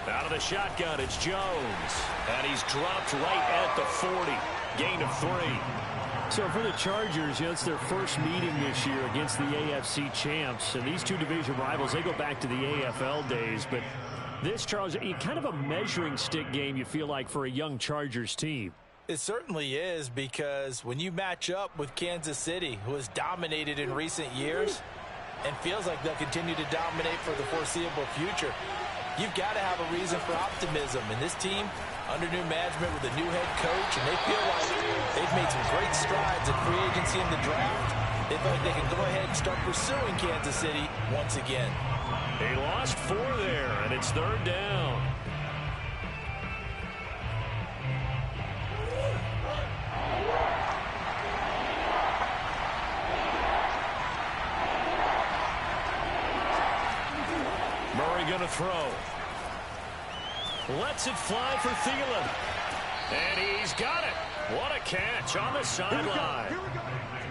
Out of the shotgun, it's Jones. And he's dropped right at the 40. Gain of 3. So for the Chargers, it's their first meeting this year against the AFC champs. And these two division rivals, they go back to the AFL days. But this, Charles, kind of a measuring stick game, you feel like, for a young Chargers team. It certainly is, because when you match up with Kansas City, who has dominated in recent years and feels like they'll continue to dominate for the foreseeable future, you've got to have a reason for optimism. And this team, under new management with a new head coach, and they feel like they've made some great strides in free agency in the draft. They feel like they can go ahead and start pursuing Kansas City once again. He lost 4 there, and it's 3rd down. Murray going to throw. Lets it fly for Thielen. And he's got it. What a catch on the sideline.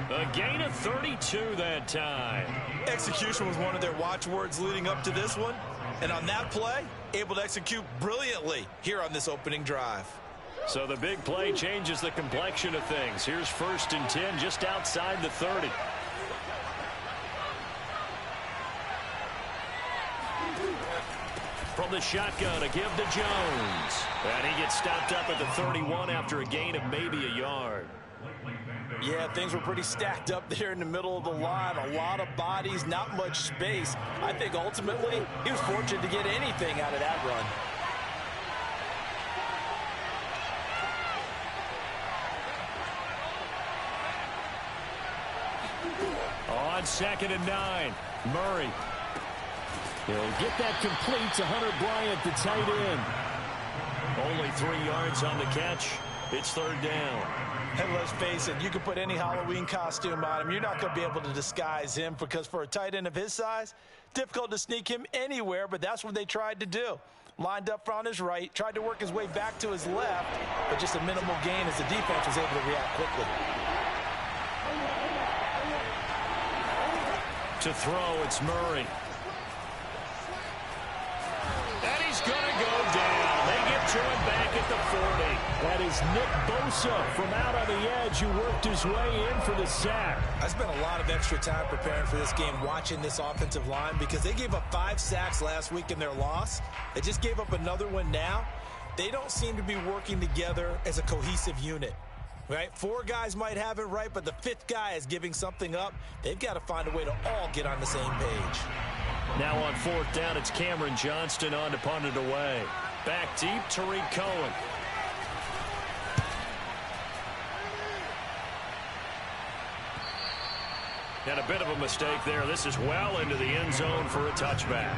A gain of 32 that time. Execution was one of their watchwords leading up to this one. And on that play, able to execute brilliantly here on this opening drive. So the big play changes the complexion of things. Here's 1st and 10 just outside the 30. From the shotgun, a give to Jones. And he gets stopped up at the 31 after a gain of maybe a yard. Yeah, things were pretty stacked up there in the middle of the line. A lot of bodies, not much space. I think ultimately he was fortunate to get anything out of that run. On 2nd and 9, Murray. He'll get that complete to Hunter Bryant, the tight end. Only 3 yards on the catch. It's 3rd down. And let's face it, you can put any Halloween costume on him. You're not going to be able to disguise him, because for a tight end of his size, difficult to sneak him anywhere, but that's what they tried to do. Lined up on his right, tried to work his way back to his left, but just a minimal gain as the defense was able to react quickly. To throw, it's Murray. And he's going to go down. They get to him back at the 40. That is Nick Bosa from out on the edge, who worked his way in for the sack. I spent a lot of extra time preparing for this game, watching this offensive line, because they gave up 5 sacks last week in their loss. They just gave up another one now. They don't seem to be working together as a cohesive unit. Right? 4 guys might have it right, but the 5th guy is giving something up. They've got to find a way to all get on the same page. Now on 4th down, it's Cameron Johnston on to punt it away. Back deep, Tariq Cohen. And a bit of a mistake there. This is well into the end zone for a touchback.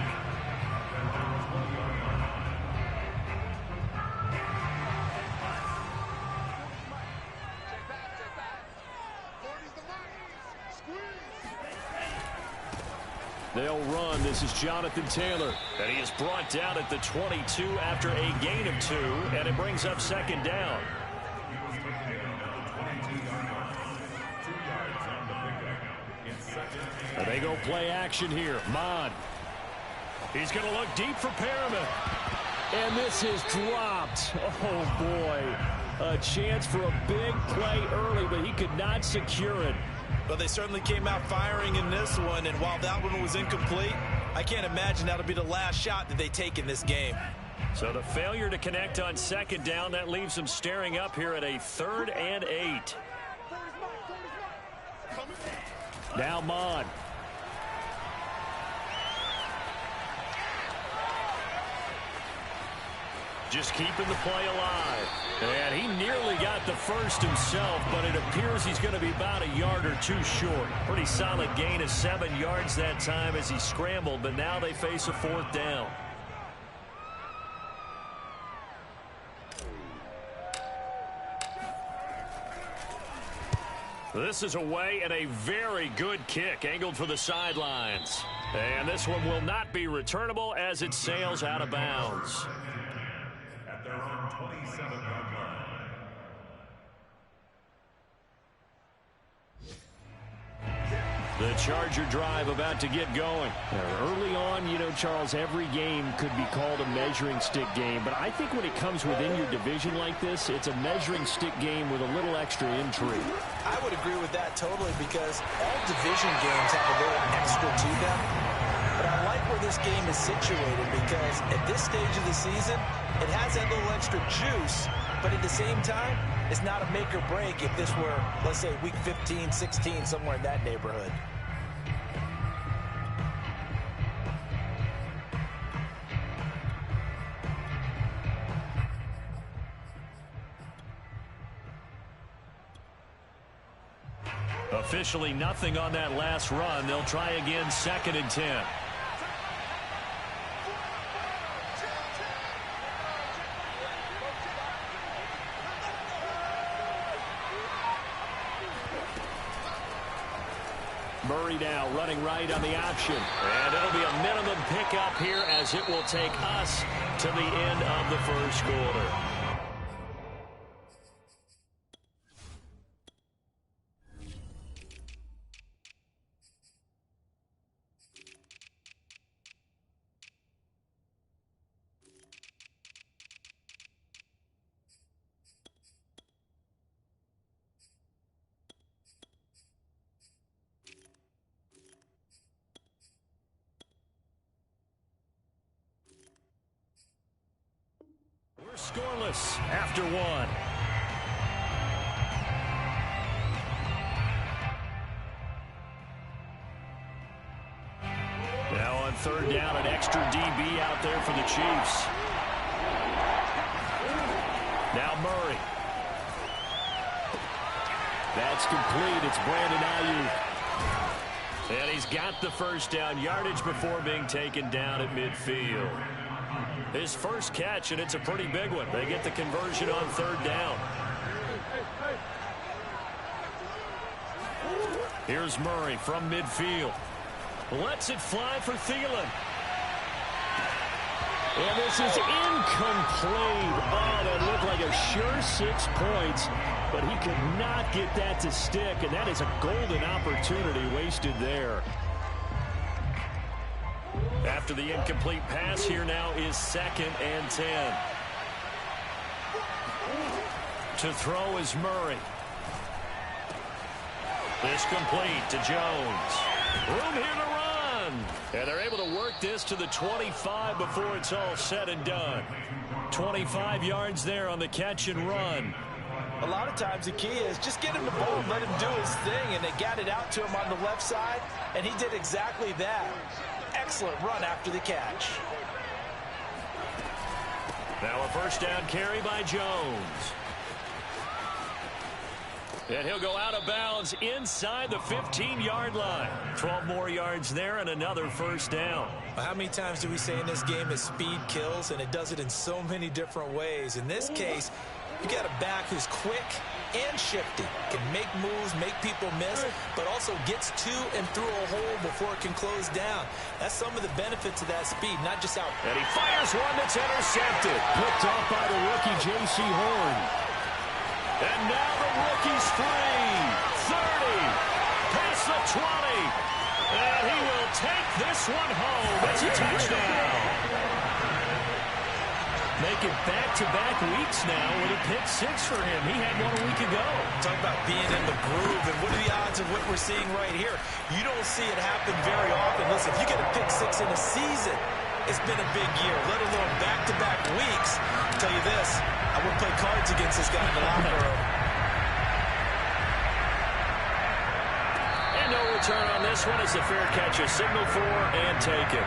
They'll run. This is Jonathan Taylor. And he is brought down at the 22 after a gain of 2. And it brings up 2nd down. And they go play action here. Mon. He's going to look deep for Perriman. And this is dropped. Oh, boy. A chance for a big play early, but he could not secure it. But they certainly came out firing in this one, and while that one was incomplete, I can't imagine that'll be the last shot that they take in this game. So the failure to connect on 2nd down, that leaves them staring up here at a 3rd and 8. Now Mon. Just keeping the play alive. And he nearly got the first himself, but it appears he's going to be about a yard or 2 short. Pretty solid gain of 7 yards that time as he scrambled, but now they face a 4th down. This is away and a very good kick, angled for the sidelines. And this one will not be returnable as it sails out of bounds. At their own 27-yard line. The Charger drive about to get going. Early on, you know, Charles, every game could be called a measuring stick game. But I think when it comes within your division like this, it's a measuring stick game with a little extra intrigue. I would agree with that totally because all division games have a little extra to them. But I like where this game is situated because at this stage of the season, it has that little extra juice. But at the same time, it's not a make or break if this were, let's say, week 15, 16, somewhere in that neighborhood. Officially nothing on that last run. They'll try again, 2nd and 10. Murray now running right on the option. And it'll be a minimum pickup here as it will take us to the end of the first quarter. Scoreless after one. Now on 3rd down, an extra DB out there for the Chiefs. Now Murray. That's complete. It's Brandon Ayuk. And he's got the first down, yardage before being taken down at midfield. His first catch, and it's a pretty big one. They get the conversion on 3rd down. Here's Murray from midfield. Lets it fly for Thielen. And this is incomplete. Oh, that looked like a sure 6 points, but he could not get that to stick, and that is a golden opportunity wasted there. After the incomplete pass, here now is 2nd and 10. To throw is Murray. This complete to Jones. Room here to run. And they're able to work this to the 25 before it's all said and done. 25 yards there on the catch and run. A lot of times the key is just get him the ball and let him do his thing, and they got it out to him on the left side, and he did exactly that. Excellent run after the catch. Now a first down carry by Jones. And he'll go out of bounds inside the 15-yard line. 12 more yards there and another first down. How many times do we say in this game is speed kills, and it does it in so many different ways. In this case, you got a back who's quick and shifty, can make moves, make people miss, but also gets to and through a hole before it can close down. That's some of the benefits of that speed, not just out. And he fires one that's intercepted. Picked off by the rookie, J.C. Horn. And now the rookie's free. 30. Past the 20. And he will take this one home. It's a touchdown. Making back-to-back weeks now with a pick 6 for him. He had one a week ago. Talk about being in the groove, and what are the odds of what we're seeing right here? You don't see it happen very often. Listen, if you get a pick 6 in a season, it's been a big year, let alone back-to-back weeks. I'll tell you this, I wouldn't play cards against this guy in the locker room. And no return on this one as the fair catch is signaled for and taken.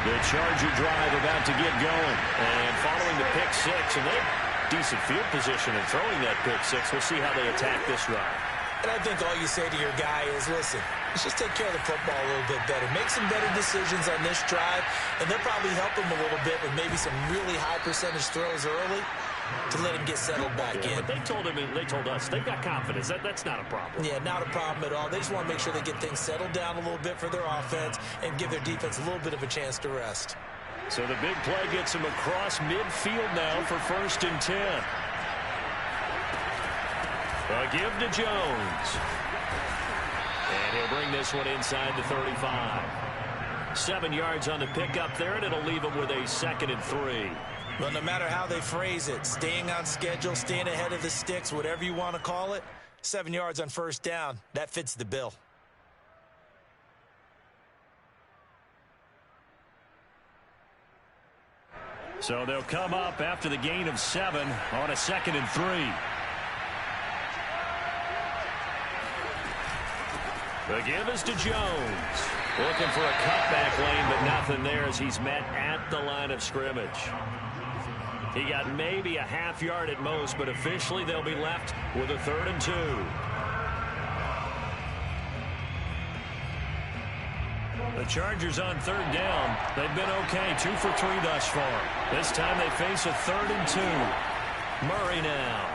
The Charger drive about to get going. And following the pick 6, and they have decent field position in throwing that pick 6. We'll see how they attack this drive. And I think all you say to your guy is, listen, let's just take care of the football a little bit better. Make some better decisions on this drive, and they'll probably help him a little bit with maybe some really high percentage throws early to let him get settled back in. But they told us, they've got confidence. That's not a problem. Yeah, not a problem at all. They just want to make sure they get things settled down a little bit for their offense and give their defense a little bit of a chance to rest. So the big play gets him across midfield now for 1st and 10. A give to Jones. And he'll bring this one inside the 35. 7 yards on the pickup there, and it'll leave him with a 2nd and 3. Well, no matter how they phrase it, staying on schedule, staying ahead of the sticks, whatever you want to call it, 7 yards on first down, that fits the bill. So they'll come up after the gain of 7 on a 2nd and 3. The give is to Jones. Looking for a cutback lane, but nothing there as he's met at the line of scrimmage. He got maybe a half yard at most, but officially they'll be left with a 3rd and 2. The Chargers on 3rd down. They've been okay, 2 for 3 thus far. This time they face a 3rd and 2. Murray now.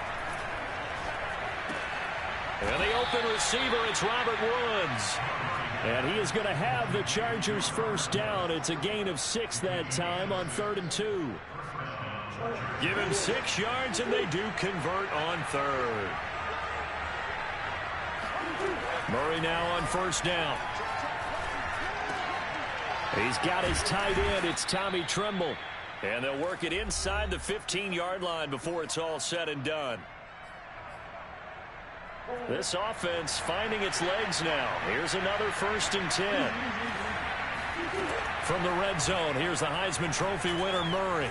And the open receiver, it's Robert Woods. And he is going to have the Chargers first down. It's a gain of 6 that time on 3rd and 2. Give him 6 yards, and they do convert on 3rd. Murray now on first down. He's got his tight end. It's Tommy Tremble. And they'll work it inside the 15-yard line before it's all said and done. This offense finding its legs now. Here's another 1st and 10. From the red zone, here's the Heisman Trophy winner, Murray.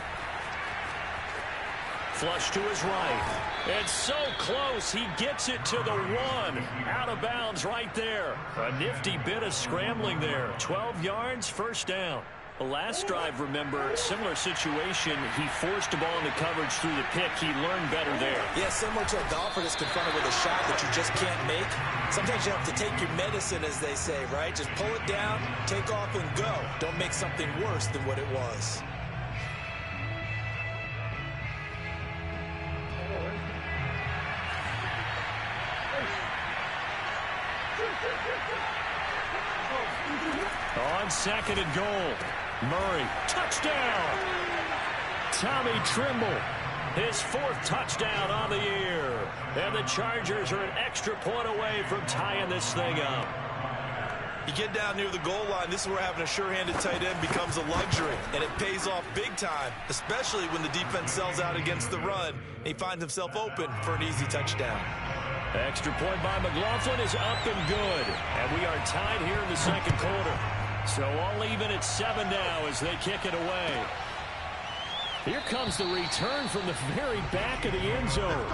Flush to his right. It's so close, he gets it to the 1. Out of bounds right there. A nifty bit of scrambling there. 12 yards, first down. The last drive, remember, similar situation. He forced the ball into coverage through the pick. He learned better there. Yeah, similar to a golfer that's confronted with a shot that you just can't make. Sometimes you have to take your medicine, as they say, right? Just pull it down, take off, and go. Don't make something worse than what it was. On 2nd and goal. Murray, touchdown! Tommy Tremble, his 4th touchdown on the year. And the Chargers are an extra point away from tying this thing up. You get down near the goal line, this is where having a sure-handed tight end becomes a luxury. And it pays off big time, especially when the defense sells out against the run. And he finds himself open for an easy touchdown. Extra point by McLaughlin is up and good. And we are tied here in the 2nd quarter. So all even at 7 now as they kick it away. Here comes the return from the very back of the end zone.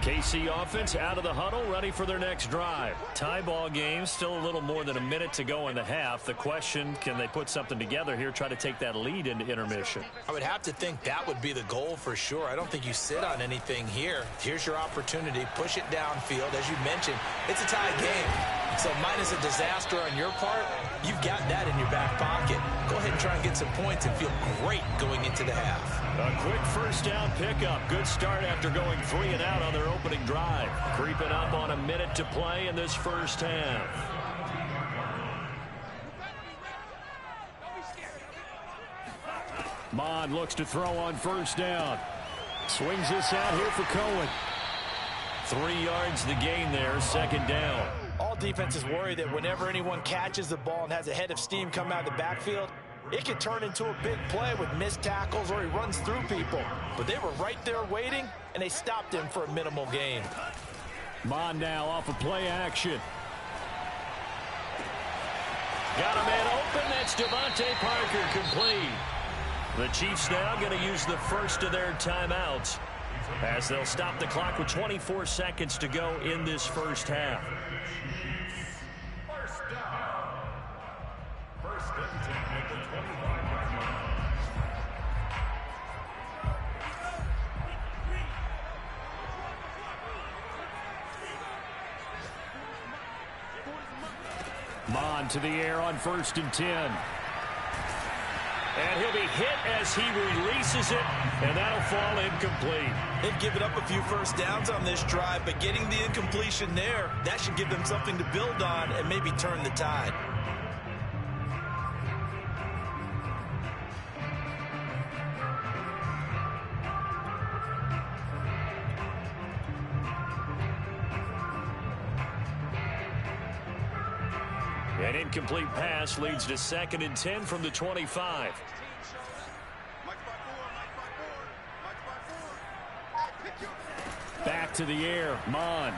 KC offense out of the huddle, ready for their next drive. Tie ball game, still a little more than a minute to go in the half. The question, can they put something together here, try to take that lead into intermission? I would have to think that would be the goal for sure. I don't think you sit on anything here. Here's your opportunity. Push it downfield. As you mentioned, it's a tie game. So minus a disaster on your part, you've got that in your back pocket. Go ahead and try and get some points and feel great going into the half. A quick first down pickup. Good start after going 3 and out on their opening drive. Creeping up on a minute to play in this first half. Mond looks to throw on first down. Swings this out here for Cohen. 3 yards the gain there, 2nd down. All defenses worry that whenever anyone catches the ball and has a head of steam come out of the backfield, it can turn into a big play with missed tackles or he runs through people. But they were right there waiting, and they stopped him for a minimal gain. Mond now off of play action. Got a man open. That's Devontae Parker complete. The Chiefs now going to use the first of their timeouts as they'll stop the clock with 24 seconds to go in this first half. First down. First and 10 at the 25-yard line. Mond to the air on 1st and 10. And he'll be hit as he releases it, and that'll fall incomplete. They've given up a few first downs on this drive, but getting the incompletion there, that should give them something to build on and maybe turn the tide. An incomplete pass leads to 2nd and 10 from the 25. Back to the air, Mond.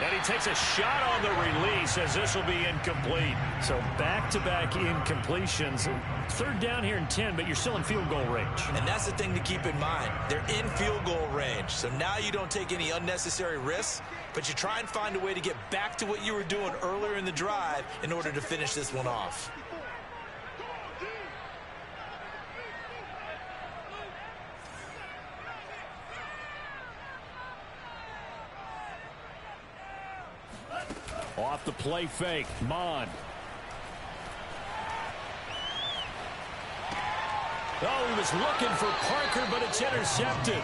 And he takes a shot on the release as this will be incomplete. So back-to-back incompletions. 3rd down here and 10, but you're still in field goal range. And that's the thing to keep in mind. They're in field goal range. So now you don't take any unnecessary risks, but you try and find a way to get back to what you were doing earlier in the drive in order to finish this one off. Off the play fake, Mond. Oh, he was looking for Parker, but it's intercepted.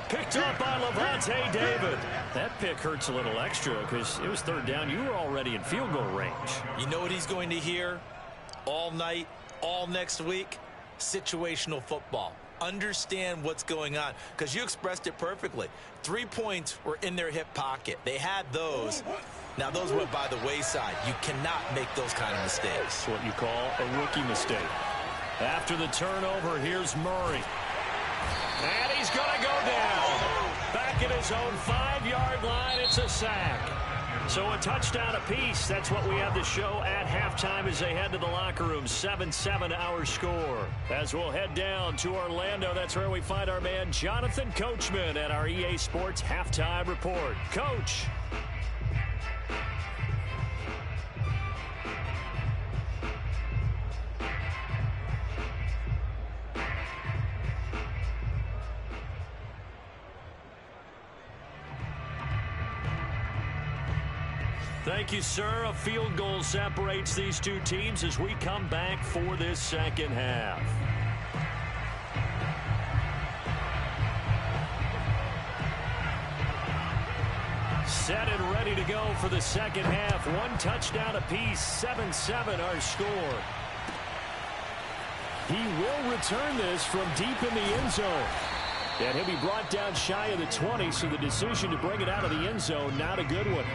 Picked up by Levante David. That pick hurts a little extra because it was 3rd down. You were already in field goal range. You know what he's going to hear all night, all next week? Situational football. Understand what's going on, because you expressed it perfectly. 3 points were in their hip pocket. They had those. Now, those went by the wayside. You cannot make those kind of mistakes. That's what you call a rookie mistake. After the turnover, here's Murray. And he's going to go down. Back at his own 5-yard line, it's a sack. So a touchdown apiece. That's what we have to show at halftime as they head to the locker room. 7-7 our score. As we'll head down to Orlando, that's where we find our man Jonathan Coachman at our EA Sports Halftime Report. Coach. Thank you, sir. A field goal separates these two teams as we come back for this 2nd half. Set and ready to go for the 2nd half. 1 touchdown apiece, 7-7 our score. He will return this from deep in the end zone. And he'll be brought down shy of the 20, so the decision to bring it out of the end zone, not a good one.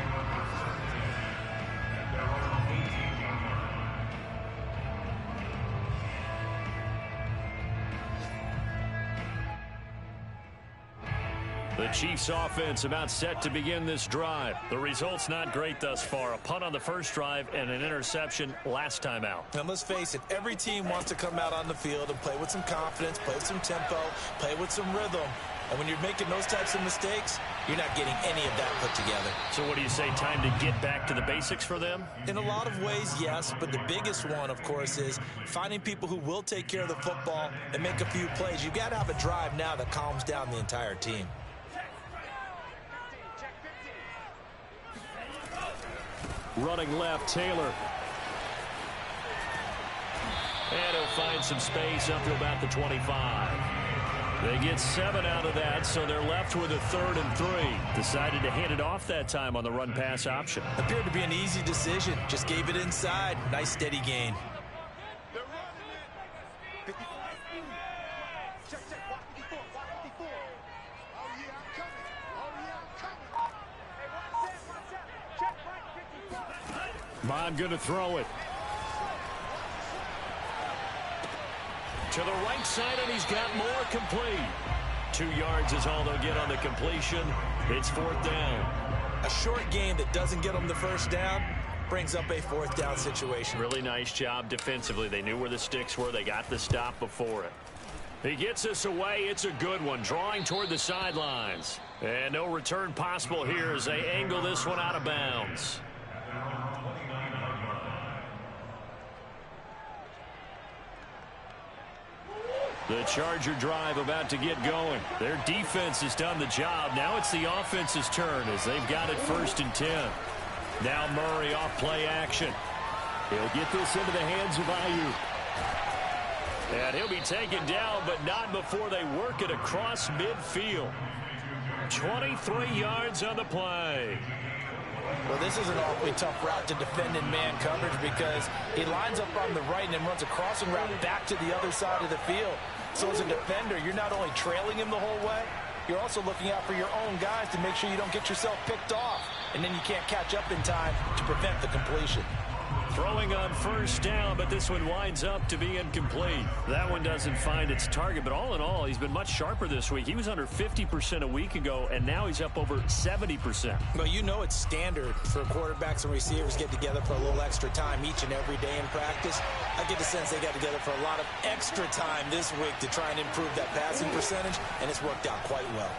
The Chiefs offense about set to begin this drive. The result's not great thus far. A punt on the first drive and an interception last time out. And let's face it, every team wants to come out on the field and play with some confidence, play with some tempo, play with some rhythm. And when you're making those types of mistakes, you're not getting any of that put together. So what do you say, time to get back to the basics for them? In a lot of ways, yes. But the biggest one, of course, is finding people who will take care of the football and make a few plays. You've got to have a drive now that calms down the entire team. Running left, Taylor. And he'll find some space up to about the 25. They get 7 out of that, so they're left with a 3rd and 3. Decided to hand it off that time on the run-pass option. Appeared to be an easy decision. Just gave it inside. Nice, steady gain. Mond going to throw it. To the right side, and he's got more complete. 2 yards is all they'll get on the completion. It's 4th down. A short game that doesn't get them the first down brings up a 4th down situation. Really nice job defensively. They knew where the sticks were. They got the stop before it. He gets us away. It's a good one, drawing toward the sidelines. And no return possible here as they angle this one out of bounds. The Charger drive about to get going. Their defense has done the job. Now it's the offense's turn as they've got it 1st and 10. Now Murray off play action. He'll get this into the hands of Ayuk. And he'll be taken down, but not before they work it across midfield. 23 yards on the play. Well, this is an awfully tough route to defend in man coverage because he lines up on the right and then runs a crossing route back to the other side of the field. So as a defender, you're not only trailing him the whole way, you're also looking out for your own guys to make sure you don't get yourself picked off. And then you can't catch up in time to prevent the completion. Throwing on first down, but this one winds up to be incomplete. That one doesn't find its target, but all in all, he's been much sharper this week. He was under 50% a week ago, and now he's up over 70%. Well, you know it's standard for quarterbacks and receivers get together for a little extra time each and every day in practice. I get the sense they got together for a lot of extra time this week to try and improve that passing percentage, and it's worked out quite well.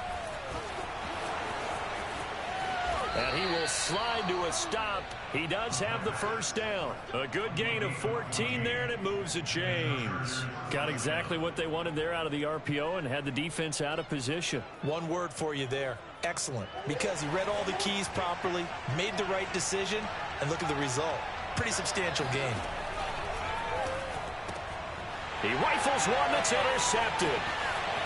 And he will slide to a stop. He does have the first down. A good gain of 14 there, and it moves the chains. Got exactly what they wanted there out of the RPO and had the defense out of position. One word for you there. Excellent. Because he read all the keys properly, made the right decision, and look at the result. Pretty substantial gain. He rifles one that's intercepted.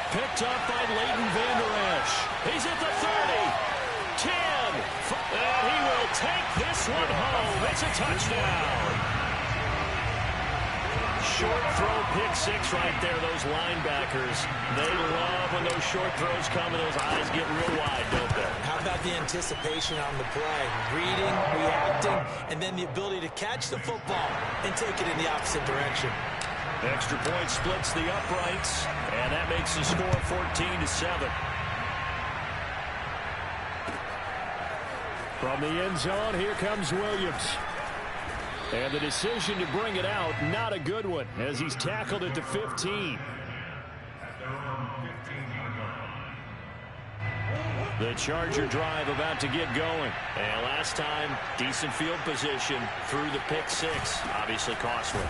Picked up by Leighton Vander Esch. He's at the 30. 10, and he will take this one home. It's a touchdown. Short throw, pick six right there. Those linebackers, they love when those short throws come and those eyes get real wide, don't they? How about the anticipation on the play? Reading, reacting, and then the ability to catch the football and take it in the opposite direction. Extra point splits the uprights, and that makes the score 14-7. From the end zone, here comes Williams. And the decision to bring it out, not a good one, as he's tackled it to 15. The Charger drive about to get going. And last time, decent field position through the pick six. Obviously costly.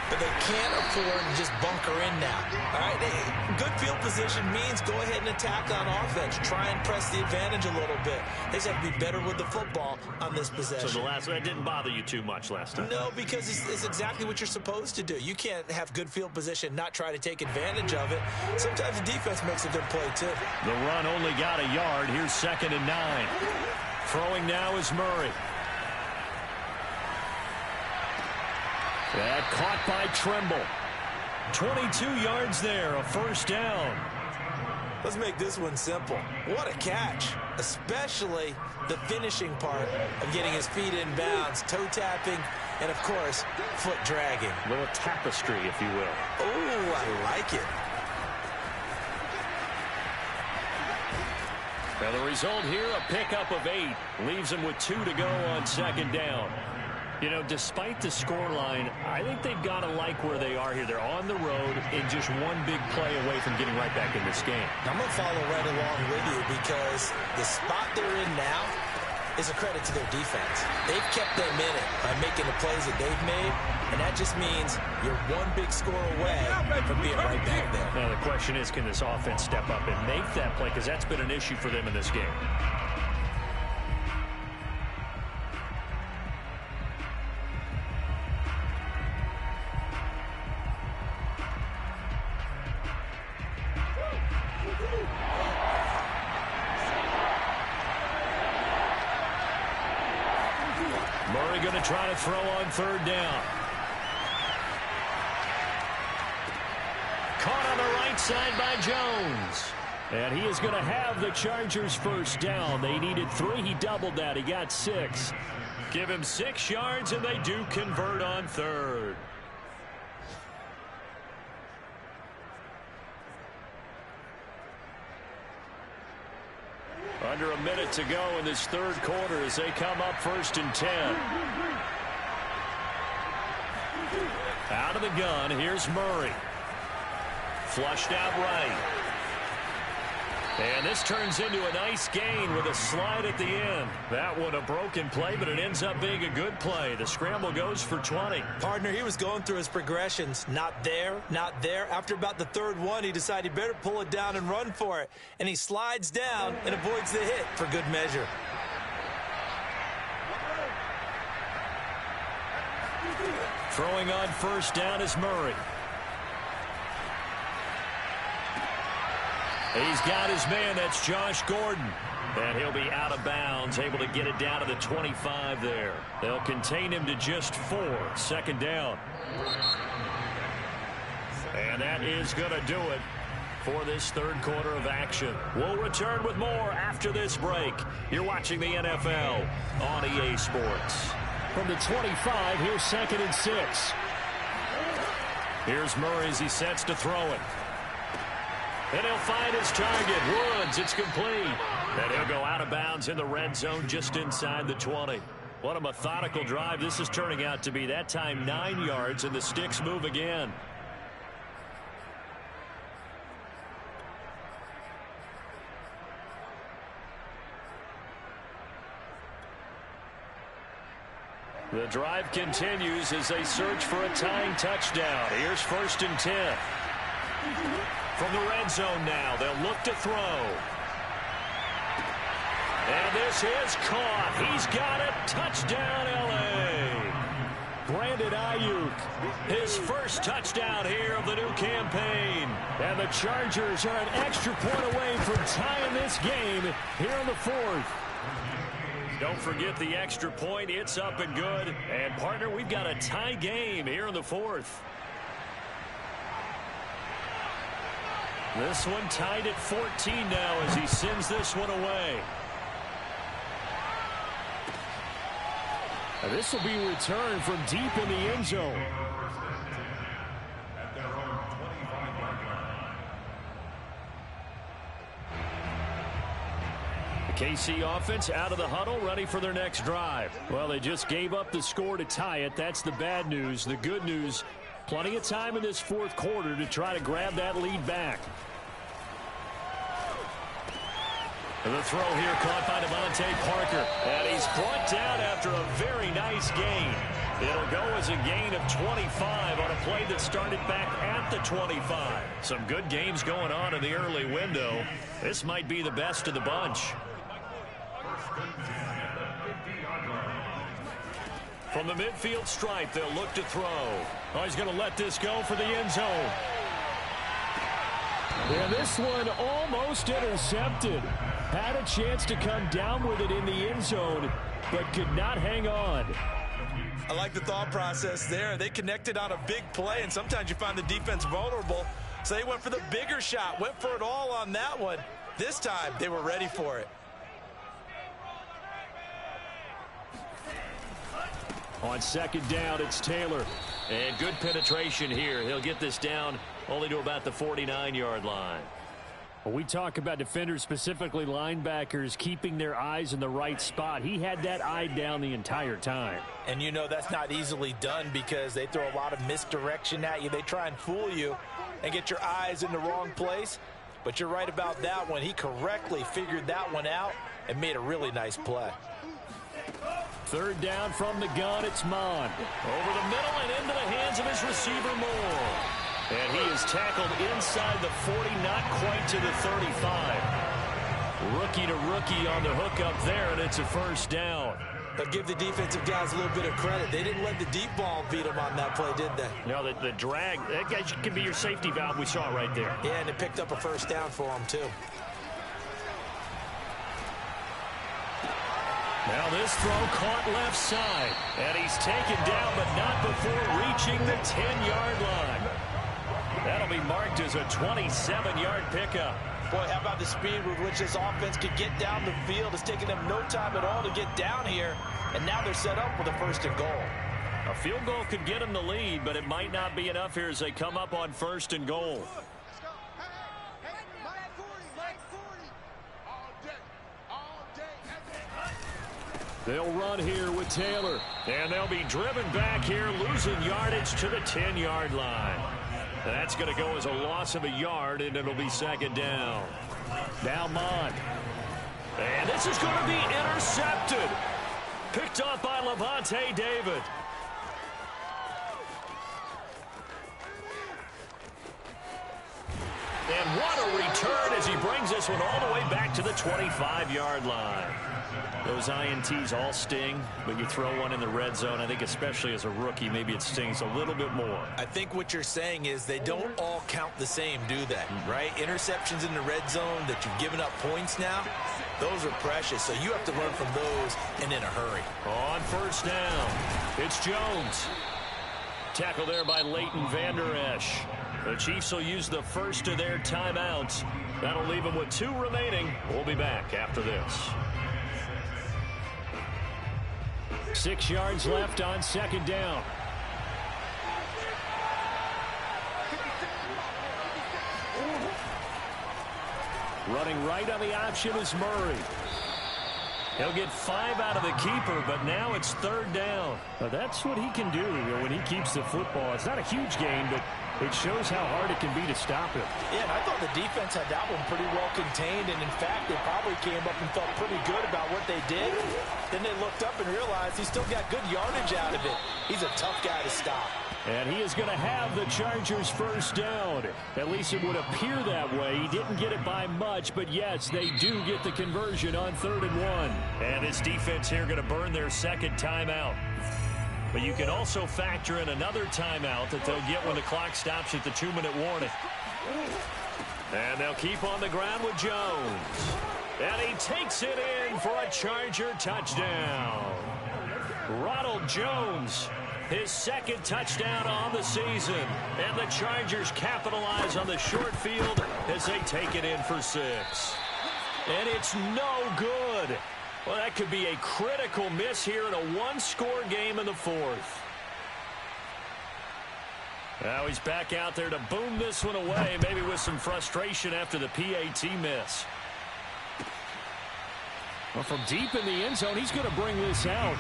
But they can't afford to just bunker in now. All right, good field position means go ahead and attack on offense. Try and press the advantage a little bit. They just have to be better with the football on this possession. So that didn't bother you too much last time? No, because it's exactly what you're supposed to do. You can't have good field position, not try to take advantage of it. Sometimes the defense makes a good play, too. The run only got a yard. Here's 2nd and 9. Throwing now is Murray. That caught by Trimble. 22 yards there, a first down. Let's make this one simple. What a catch, especially the finishing part of getting his feet in bounds, toe tapping, and, of course, foot dragging. A little tapestry, if you will. Oh, I like it. Now the result here, a pickup of 8. Leaves him with 2 to go on 2nd down. You know, despite the scoreline, I think they've got to like where they are here. They're on the road in just one big play away from getting right back in this game. I'm going to follow right along with you because the spot they're in now is a credit to their defense. They've kept them in it by making the plays that they've made, and that just means you're one big score away from being right back there. Now, the question is, can this offense step up and make that play? Because that's been an issue for them in this game. Murray going to try to throw on 3rd down. Caught on the right side by Jones. And he is going to have the Chargers first down. They needed 3. He doubled that. He got 6. Give him 6 yards, and they do convert on 3rd. Under a minute to go in this 3rd quarter as they come up 1st and 10. Out of the gun, here's Murray. Flushed out right. And this turns into a nice gain with a slide at the end. That one a broken play, but it ends up being a good play. The scramble goes for 20. Partner, he was going through his progressions. Not there, not there. After about the 3rd one, he decided he better pull it down and run for it. And he slides down and avoids the hit for good measure. Throwing on 1st down is Murray. He's got his man. That's Josh Gordon. And he'll be out of bounds, able to get it down to the 25 there. They'll contain him to just 4. 2nd down. And that is going to do it. for this third quarter of action. We'll return with more after this break. You're watching the NFL on EA Sports. From the 25, here's 2nd and 6. Here's Murray as he sets to throw it. And he'll find his target. Woods, it's complete. And he'll go out of bounds in the red zone just inside the 20. What a methodical drive this is turning out to be. That time 9 yards, and the sticks move again. The drive continues as they search for a tying touchdown. Here's 1st and 10. From the red zone now, they'll look to throw. And this is caught. He's got it. Touchdown, L.A. Brandon Ayuk, his first touchdown here of the new campaign. And the Chargers are an extra point away from tying this game here in the 4th. Don't forget the extra point. It's up and good. And, partner, we've got a tie game here in the 4th. This one tied at 14 now as he sends this one away. And this will be returned from deep in the end zone. At their own 25-yard line. The KC offense out of the huddle, ready for their next drive. Well, they just gave up the score to tie it. That's the bad news. The good news, plenty of time in this 4th quarter to try to grab that lead back. And the throw here caught by Devontae Parker. And he's brought down after a very nice gain. It'll go as a gain of 25 on a play that started back at the 25. Some good games going on in the early window. This might be the best of the bunch. From the midfield stripe, they'll look to throw. Oh, he's going to let this go for the end zone. And this one almost intercepted. Had a chance to come down with it in the end zone, but could not hang on. I like the thought process there. They connected on a big play, and sometimes you find the defense vulnerable. So they went for the bigger shot, went for it all on that one. This time, they were ready for it. On 2nd down, it's Taylor. And good penetration here. He'll get this down only to about the 49-yard line. When we talk about defenders, specifically linebackers, keeping their eyes in the right spot. He had that eye down the entire time. And you know that's not easily done because they throw a lot of misdirection at you. They try and fool you and get your eyes in the wrong place. But you're right about that one. He correctly figured that one out and made a really nice play. 3rd down from the gun, it's Mond. Over the middle and into the hands of his receiver, Moore. And he is tackled inside the 40, not quite to the 35. Rookie to rookie on the hook up there, and it's a 1st down. But give the defensive guys a little bit of credit. They didn't let the deep ball beat them on that play, did they? No, the drag, that guy can be your safety valve. We saw it right there. Yeah, and it picked up a 1st down for them, too. Now this throw caught left side. And he's taken down, but not before reaching the 10-yard line. That'll be marked as a 27-yard pickup. Boy, how about the speed with which this offense could get down the field? It's taken them no time at all to get down here. And now they're set up with a 1st and goal. A field goal could get them the lead, but it might not be enough here as they come up on 1st and goal. They'll run here with Taylor. And they'll be driven back here, losing yardage to the 10-yard line. That's going to go as a loss of a yard, and it'll be 2nd down. Now Mond. And this is going to be intercepted. Picked off by Levante David. And what a return as he brings this one all the way back to the 25-yard line. Those INTs all sting, but you throw one in the red zone, I think especially as a rookie, maybe it stings a little bit more. I think what you're saying is they don't all count the same, do they? Right? Interceptions in the red zone that you've given up points now, those are precious. So you have to learn from those and in a hurry. On 1st down, it's Jones. Tackle there by Leighton Vander Esch. The Chiefs will use the first of their timeouts. That'll leave them with 2 remaining. We'll be back after this. 6 yards left on second down. Running right on the option is Murray. He'll get 5 out of the keeper, but now it's third down. That's what he can do when he keeps the football. It's not a huge gain, but it shows how hard it can be to stop him. Yeah, and I thought the defense had that one pretty well contained, and in fact, they probably came up and felt pretty good about what they did. Then they looked up and realized he still got good yardage out of it. He's a tough guy to stop. And he is going to have the Chargers first down. At least it would appear that way. He didn't get it by much, but yes, they do get the conversion on 3rd and 1. And this defense here going to burn their second timeout. But you can also factor in another timeout that they'll get when the clock stops at the 2-minute warning. And they'll keep on the ground with Jones. And he takes it in for a Charger touchdown. Ronald Jones, his second touchdown on the season. And the Chargers capitalize on the short field as they take it in for 6. And it's no good. Well, that could be a critical miss here in a one-score game in the 4th. Now he's back out there to boom this one away, maybe with some frustration after the PAT miss. Well, from deep in the end zone, he's going to bring this out.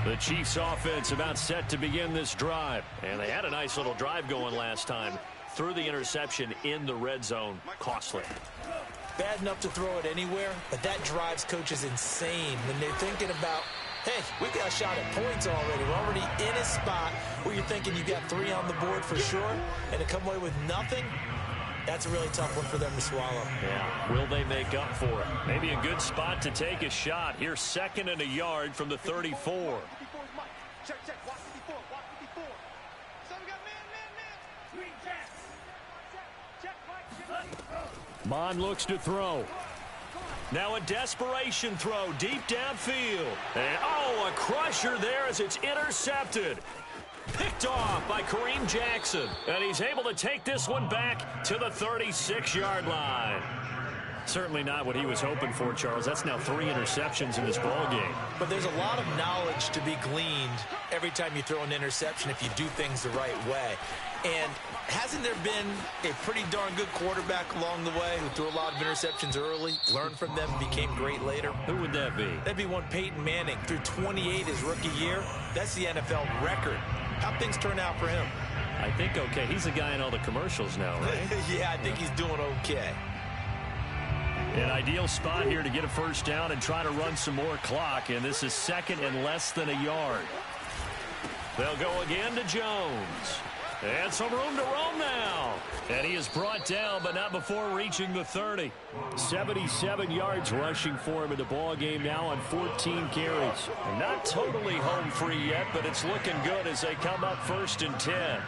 The Chiefs offense about set to begin this drive. And they had a nice little drive going last time. Threw the interception in the red zone. Costly. Bad enough to throw it anywhere, but that drives coaches insane when they're thinking about, hey, we got a shot at points already. We're already in a spot where you're thinking you got 3 on the board for sure, and to come away with nothing, that's a really tough one for them to swallow. Yeah, will they make up for it? Maybe a good spot to take a shot. Here's 2nd and a yard from the 34. Mon looks to throw. Now a desperation throw deep downfield. And, oh, a crusher there as it's intercepted. Picked off by Kareem Jackson. And he's able to take this one back to the 36-yard line. Certainly not what he was hoping for, Charles. That's now 3 interceptions in this ball game. But there's a lot of knowledge to be gleaned every time you throw an interception if you do things the right way. And hasn't there been a pretty darn good quarterback along the way who threw a lot of interceptions early, learned from them, became great later? Who would that be? That'd be one Peyton Manning. Threw 28 his rookie year. That's the NFL record. How'd things turn out for him? I think okay. He's the guy in all the commercials now, right? Yeah, I think he's doing okay. An ideal spot here to get a first down and try to run some more clock. And this is 2nd and less than a yard. They'll go again to Jones. And some room to roam now. And he is brought down, but not before reaching the 30. 77 yards rushing for him in the ball game now on 14 carries. Not totally home free yet, but it's looking good as they come up 1st and 10.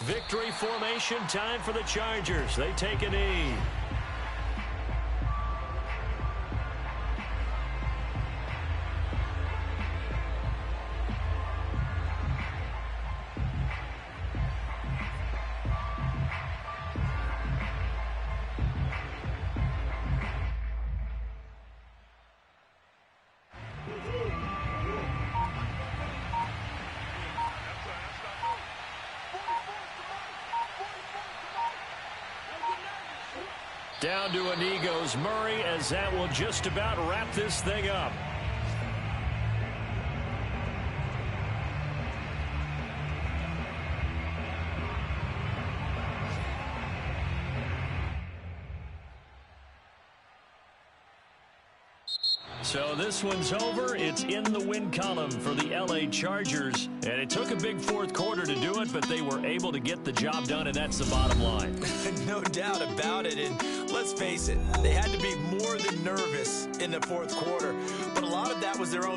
Victory formation time for the Chargers. They take a knee. Down to a knee goes Murray, as that will just about wrap this thing up. So this one's over. It's in the win column for the L.A. Chargers. And it took a big fourth quarter to do it, but they were able to get the job done, and that's the bottom line. No doubt about it. And let's face it, they had to be more than nervous in the fourth quarter. But a lot of that was their own